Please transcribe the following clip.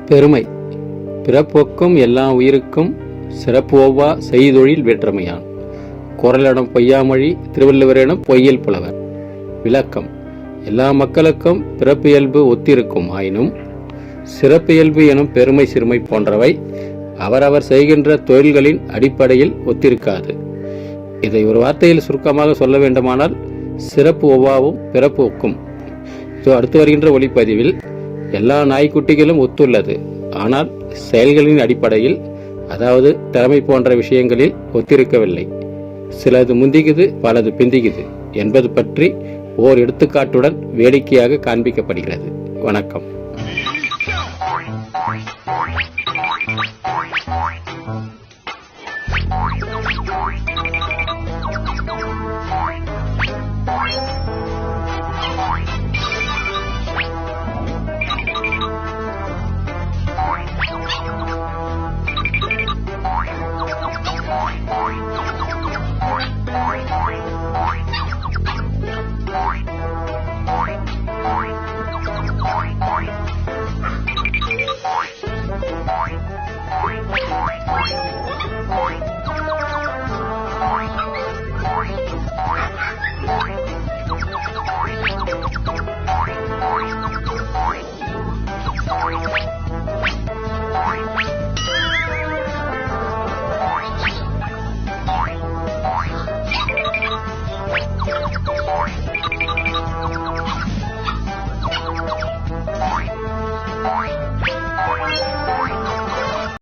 பெருமை. பிறப்பொக்கும் எல்லா உயிருக்கும் சிறப்பு ஒவ்வா செய்தொழில் வேற்றுமையான். குறளிடம் பொய்யாமொழி திருவள்ளுவரிடம் பொய்யல் புலவர். விளக்கம். எல்லா மக்களுக்கும் பிறப்பியல்பு ஒத்திருக்கும் ஆயினும் சிறப்பியல்பு எனும் பெருமை சிறுமை போன்றவை அவரவர் செய்கின்ற தொழில்களின் அடிப்படையில் ஒத்திருக்காது. இதை ஒரு வார்த்தையில் சுருக்கமாக சொல்ல வேண்டுமானால் சிறப்பு ஒவ்வாவும் பிறப்பு ஒக்கும். அடுத்து வருகின்ற ஒளிப்பதிவில் எல்லா நாய்க்குட்டிகளும் ஒத்துள்ளது, ஆனால் செயல்களின் அடிப்படையில், அதாவது திறமை போன்ற விஷயங்களில் ஒத்திருக்கவில்லை. சிலது முந்திக்குது, பலது பிந்திக்குது என்பது பற்றி ஓர் எடுத்துக்காட்டுடன் வேடிக்கையாக காண்பிக்கப்படுகிறது. வணக்கம். Bye.